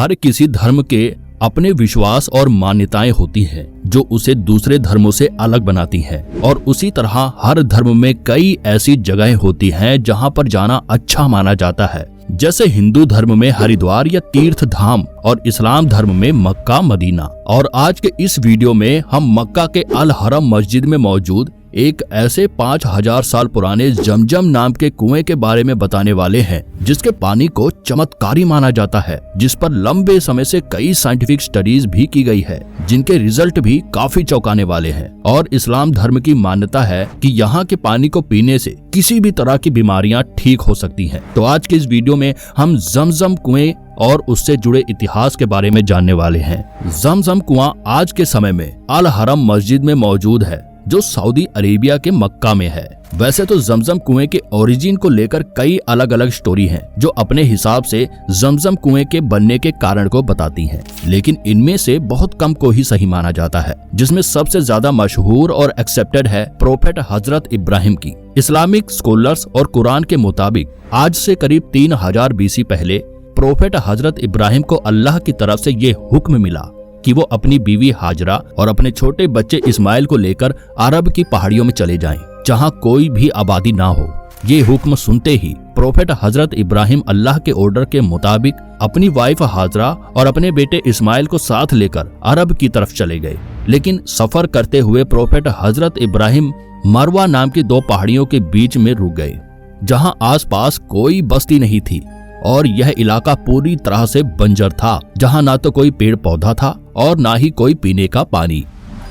हर किसी धर्म के अपने विश्वास और मान्यताएं होती हैं जो उसे दूसरे धर्मों से अलग बनाती हैं, और उसी तरह हर धर्म में कई ऐसी जगहें होती हैं जहां पर जाना अच्छा माना जाता है। जैसे हिंदू धर्म में हरिद्वार या तीर्थ धाम और इस्लाम धर्म में मक्का मदीना। और आज के इस वीडियो में हम मक्का के अल हरम मस्जिद में मौजूद एक ऐसे 5000 साल पुराने जमजम नाम के कुएं के बारे में बताने वाले हैं जिसके पानी को चमत्कारी माना जाता है, जिस पर लंबे समय से कई साइंटिफिक स्टडीज भी की गई है जिनके रिजल्ट भी काफी चौंकाने वाले हैं। और इस्लाम धर्म की मान्यता है कि यहाँ के पानी को पीने से किसी भी तरह की बीमारियां ठीक हो सकती हैं। तो आज के इस वीडियो में हम जमजम कुएं और उससे जुड़े इतिहास के बारे में जानने वाले हैं। जमजम कुआं आज के समय में अल हरम मस्जिद में मौजूद है जो सऊदी अरेबिया के मक्का में है। वैसे तो जमजम कुएं के ओरिजिन को लेकर कई अलग अलग स्टोरी हैं जो अपने हिसाब से जमजम कुएं के बनने के कारण को बताती हैं, लेकिन इनमें से बहुत कम को ही सही माना जाता है, जिसमें सबसे ज्यादा मशहूर और एक्सेप्टेड है प्रोफेट हजरत इब्राहिम की। इस्लामिक स्कॉलर्स और कुरान के मुताबिक आज से करीब 3000 BC पहले प्रोफेट हजरत इब्राहिम को अल्लाह की तरफ से ये हुक्म मिला कि वो अपनी बीवी हाजरा और अपने छोटे बच्चे इस्माइल को लेकर अरब की पहाड़ियों में चले जाएं, जहां कोई भी आबादी ना हो। ये हुक्म सुनते ही प्रोफेट हजरत इब्राहिम अल्लाह के ऑर्डर के मुताबिक अपनी वाइफ हाजरा और अपने बेटे इस्माइल को साथ लेकर अरब की तरफ चले गए। लेकिन सफर करते हुए प्रोफेट हजरत इब्राहिम मरवा नाम की 2 पहाड़ियों के बीच में रुक गए, जहां आसपास कोई बस्ती नहीं थी और यह इलाका पूरी तरह से बंजर था, जहां ना तो कोई पेड़ पौधा था और ना ही कोई पीने का पानी।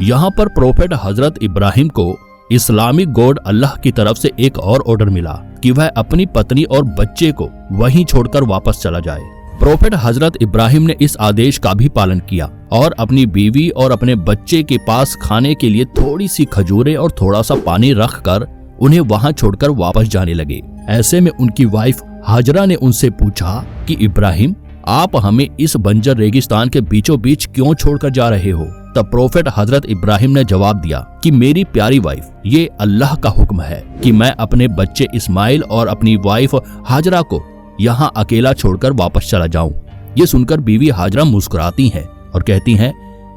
यहाँ पर प्रोफेट हजरत इब्राहिम को इस्लामिक गॉड अल्लाह की तरफ से एक और ऑर्डर मिला कि वह अपनी पत्नी और बच्चे को वहीं छोड़कर वापस चला जाए। प्रोफेट हजरत इब्राहिम ने इस आदेश का भी पालन किया और अपनी बीवी और अपने बच्चे के पास खाने के लिए थोड़ी सी खजूरें और थोड़ा सा पानी रखकर उन्हें वहां छोड़कर वापस जाने लगे। ऐसे में उनकी वाइफ हाजरा ने उनसे पूछा कि इब्राहिम, आप हमें इस बंजर रेगिस्तान के बीचों बीच क्यों छोड़कर जा रहे हो? तब प्रोफेट हजरत इब्राहिम ने जवाब दिया कि मेरी प्यारी वाइफ, ये अल्लाह का हुक्म है कि मैं अपने बच्चे इस्माइल और अपनी वाइफ हाजरा को यहाँ अकेला छोड़कर वापस चला जाऊं। ये सुनकर बीवी हाजरा मुस्कुराती हैं और कहती हैं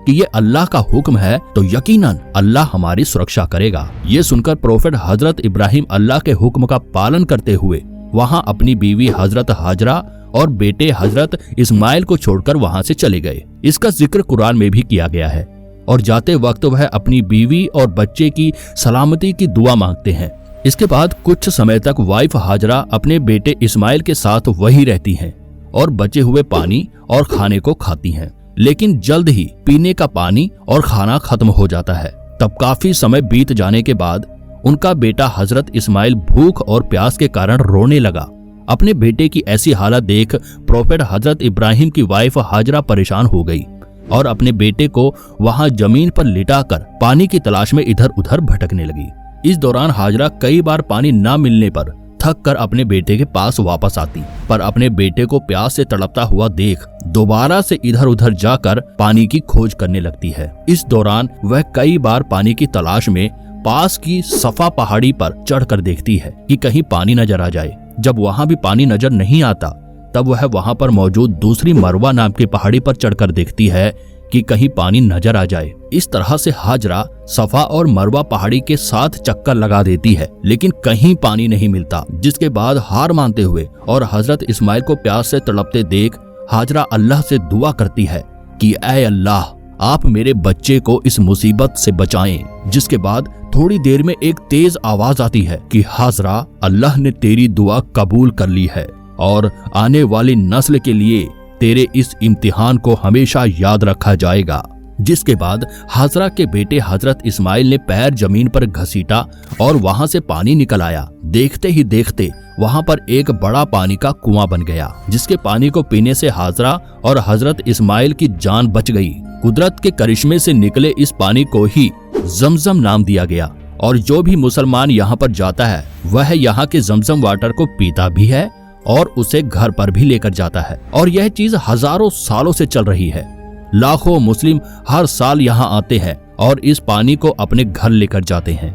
कि ये अल्लाह का हुक्म है तो यकीनन अल्लाह हमारी सुरक्षा करेगा। ये सुनकर प्रोफेट हजरत इब्राहिम अल्लाह के हुक्म का पालन करते हुए वहां अपनी बीवी हजरत हाजरा और बेटे हजरत इस्माइल को छोड़कर वहां से चले गए। इसका जिक्र कुरान में भी किया गया है और जाते वक्त वह अपनी बीवी और बच्चे की सलामती की दुआ मांगते हैं। इसके बाद कुछ समय तक वाइफ हाजरा अपने बेटे इस्माइल के साथ वही रहती हैं और बचे हुए पानी और खाने को खाती हैं, लेकिन जल्द ही पीने का पानी और खाना खत्म हो जाता है। तब काफी समय बीत जाने के बाद उनका बेटा हजरत इस्माइल भूख और प्यास के कारण रोने लगा। अपने बेटे की ऐसी हालत देख प्रोफेट हजरत इब्राहिम की वाइफ हाजरा परेशान हो गई और अपने बेटे को वहां जमीन पर लिटाकर पानी की तलाश में इधर उधर भटकने लगी। इस दौरान हाजरा कई बार पानी न मिलने पर थक कर अपने बेटे के पास वापस आती, पर अपने बेटे को प्यास से तड़पता हुआ देख दोबारा से इधर उधर जाकर पानी की खोज करने लगती है। इस दौरान वह कई बार पानी की तलाश में पास की सफा पहाड़ी पर चढ़कर देखती है कि कहीं पानी नजर आ जाए। जब वहां भी पानी नजर नहीं आता तब वह वहां पर मौजूद दूसरी मरवा नाम की पहाड़ी पर चढ़कर देखती है कि कहीं पानी नजर आ जाए। इस तरह से हाजरा सफा और मरवा पहाड़ी के 7 चक्कर लगा देती है, लेकिन कहीं पानी नहीं मिलता। जिसके बाद हार मानते हुए और हजरत इस्माइल को प्यास से तड़पते देख हाजरा अल्लाह से दुआ करती है कि ऐ अल्लाह, आप मेरे बच्चे को इस मुसीबत से बचाएं। जिसके बाद थोड़ी देर में एक तेज आवाज आती है कि हाजरा, अल्लाह ने तेरी दुआ कबूल कर ली है और आने वाली नस्ल के लिए तेरे इस इम्तिहान को हमेशा याद रखा जाएगा। जिसके बाद हाजरा के बेटे हजरत इस्माइल ने पैर जमीन पर घसीटा और वहां से पानी निकल आया। देखते ही देखते वहां पर एक बड़ा पानी का कुआं बन गया, जिसके पानी को पीने से हाजरा और हजरत इस्माइल की जान बच गई। कुदरत के करिश्मे से निकले इस पानी को ही जमजम नाम दिया गया और जो भी मुसलमान यहाँ पर जाता है वह यहाँ के जमजम वाटर को पीता भी है और उसे घर पर भी लेकर जाता है। और यह चीज हजारों सालों से चल रही है। लाखों मुस्लिम हर साल यहाँ आते हैं और इस पानी को अपने घर लेकर जाते हैं,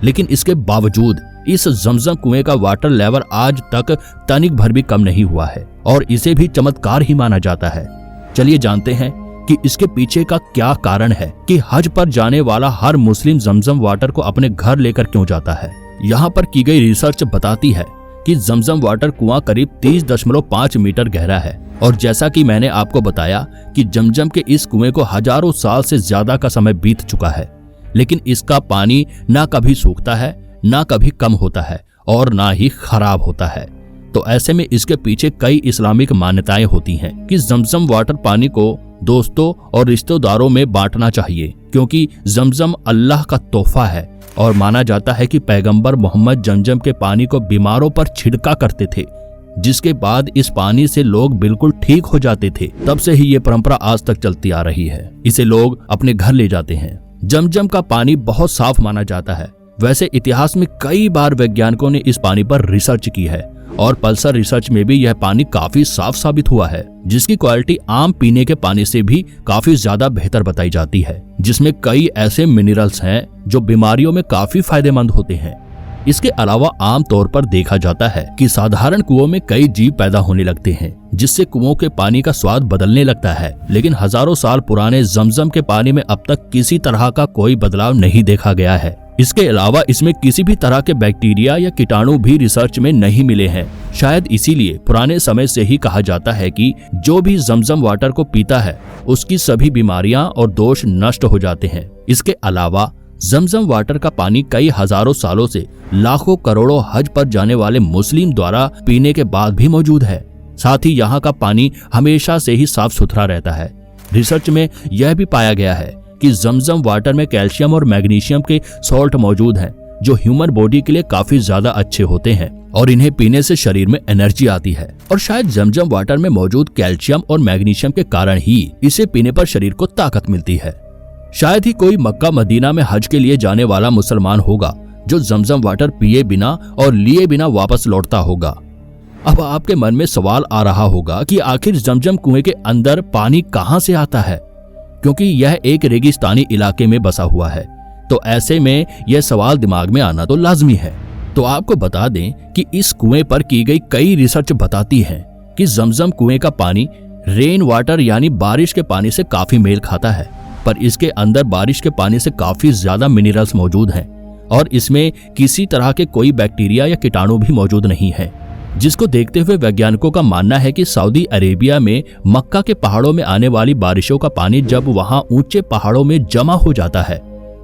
लेकिन इसके बावजूद इस जमजम कुएं का वाटर लेवल आज तक तनिक भर भी कम नहीं हुआ है और इसे भी चमत्कार ही माना जाता है। चलिए जानते हैं कि इसके पीछे का क्या कारण है कि हज पर जाने वाला हर मुस्लिम जमजम वाटर को अपने घर लेकर क्यों जाता है। यहाँ पर की गई रिसर्च बताती है कि जमजम वाटर कुआं करीब 30.5 मीटर गहरा है और जैसा कि मैंने आपको बताया कि जमजम के इस कुएं को हजारों साल से ज्यादा का समय बीत चुका है, लेकिन इसका पानी ना कभी सूखता है, ना कभी कम होता है और ना ही खराब होता है। तो ऐसे में इसके पीछे कई इस्लामिक मान्यताएं होती हैं कि जमजम वाटर पानी को दोस्तों और रिश्तेदारों में बांटना चाहिए, क्योंकि जमजम अल्लाह का तोहफा है और माना जाता है कि पैगंबर मोहम्मद जमजम के पानी को बीमारों पर छिड़का करते थे, जिसके बाद इस पानी से लोग बिल्कुल ठीक हो जाते थे। तब से ही ये परंपरा आज तक चलती आ रही है। इसे लोग अपने घर ले जाते हैं। जमजम का पानी बहुत साफ माना जाता है। वैसे इतिहास में कई बार वैज्ञानिकों ने इस पानी पर रिसर्च की है और पल्सर रिसर्च में भी यह पानी काफी साफ साबित हुआ है, जिसकी क्वालिटी आम पीने के पानी से भी काफी ज्यादा बेहतर बताई जाती है, जिसमें कई ऐसे मिनरल्स हैं जो बीमारियों में काफी फायदेमंद होते हैं। इसके अलावा आम तौर पर देखा जाता है कि साधारण कुओं में कई जीव पैदा होने लगते हैं, जिससे कुओं के पानी का स्वाद बदलने लगता है, लेकिन हजारों साल पुराने जमजम के पानी में अब तक किसी तरह का कोई बदलाव नहीं देखा गया है। इसके अलावा इसमें किसी भी तरह के बैक्टीरिया या कीटाणु भी रिसर्च में नहीं मिले हैं। शायद इसीलिए पुराने समय से ही कहा जाता है कि जो भी जमजम वाटर को पीता है उसकी सभी बीमारियां और दोष नष्ट हो जाते हैं। इसके अलावा जमजम वाटर का पानी कई हजारों सालों से लाखों करोड़ों हज पर जाने वाले मुस्लिम द्वारा पीने के बाद भी मौजूद है। साथ ही यहाँ का पानी हमेशा से ही साफ सुथरा रहता है। रिसर्च में यह भी पाया गया है कि जमजम वाटर में कैल्शियम और मैग्नीशियम के सॉल्ट मौजूद हैं, जो ह्यूमन बॉडी के लिए काफी ज्यादा अच्छे होते हैं और इन्हें पीने से शरीर में एनर्जी आती है। और शायद जमजम वाटर में मौजूद कैल्शियम और मैग्नीशियम के कारण ही इसे पीने पर शरीर को ताकत मिलती है। शायद ही कोई मक्का मदीना में हज के लिए जाने वाला मुसलमान होगा जो जमजम वाटर पिए बिना और लिए बिना वापस लौटता होगा। अब आपके मन में सवाल आ रहा होगा कि आखिर जमजम कुएं के अंदर पानी कहां से आता है, क्योंकि यह एक रेगिस्तानी इलाके में बसा हुआ है। तो ऐसे में यह सवाल दिमाग में आना तो लाजमी है। तो आपको बता दें कि इस कुएं पर की गई कई रिसर्च बताती है कि जमजम कुएं का पानी रेन वाटर यानी बारिश के पानी से काफी मेल खाता है, पर इसके अंदर बारिश के पानी से काफी ज्यादा मिनरल्स मौजूद हैं और इसमें किसी तरह के कोई बैक्टीरिया या कीटाणु भी मौजूद नहीं है, जिसको देखते हुए वैज्ञानिकों का मानना है कि सऊदी अरेबिया में मक्का के पहाड़ों में आने वाली बारिशों का पानी जब वहां ऊंचे पहाड़ों में जमा हो जाता है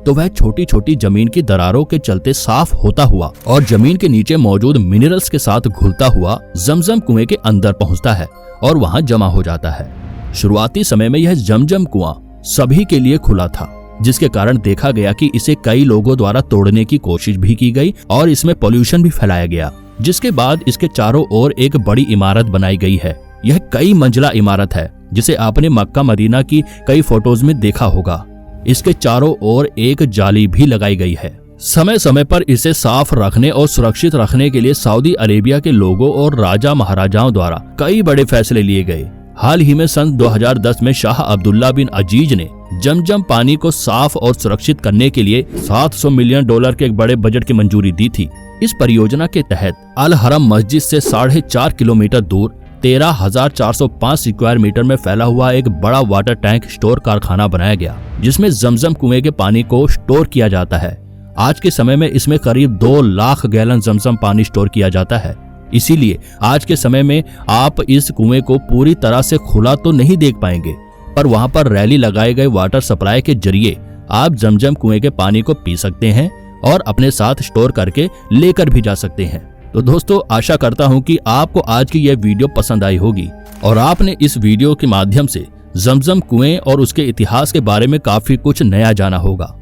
तो वह छोटी छोटी जमीन की दरारों के चलते साफ होता हुआ और जमीन के नीचे मौजूद मिनरल्स के साथ घुलता हुआ जमजम कुएं के अंदर पहुंचता है और वहां जमा हो जाता है। शुरुआती समय में यह जमजम कुआं सभी के लिए खुला था, जिसके कारण देखा गया कि इसे कई लोगों द्वारा तोड़ने की कोशिश भी की गई और इसमें पॉल्यूशन भी फैलाया गया, जिसके बाद इसके चारों ओर एक बड़ी इमारत बनाई गई है। यह कई मंजिला इमारत है, जिसे आपने मक्का मदीना की कई फोटोज में देखा होगा। इसके चारों ओर एक जाली भी लगाई गई है। समय समय पर इसे साफ रखने और सुरक्षित रखने के लिए सऊदी अरेबिया के लोगों और राजा महाराजाओं द्वारा कई बड़े फैसले लिए गए। हाल ही में सन 2010 में शाह अब्दुल्ला बिन अजीज ने जमजम पानी को साफ और सुरक्षित करने के लिए $700 मिलियन के एक बड़े बजट की मंजूरी दी थी। इस परियोजना के तहत अल हरम मस्जिद से 4.5 किलोमीटर दूर 13,405 स्क्वायर मीटर में फैला हुआ एक बड़ा वाटर टैंक स्टोर कारखाना बनाया गया, जिसमें जमजम कुएं के पानी को स्टोर किया जाता है। आज के समय में इसमें करीब 2 लाख गैलन जमजम पानी स्टोर किया जाता है। इसीलिए आज के समय में आप इस कुएं को पूरी तरह से खुला तो नहीं देख पाएंगे, पर वहां पर रैली लगाए गए वाटर सप्लाई के जरिए आप जमजम कुएं के पानी को पी सकते हैं और अपने साथ स्टोर करके लेकर भी जा सकते हैं। तो दोस्तों, आशा करता हूं कि आपको आज की यह वीडियो पसंद आई होगी और आपने इस वीडियो के माध्यम से जमजम कुएं और उसके इतिहास के बारे में काफी कुछ नया जाना होगा।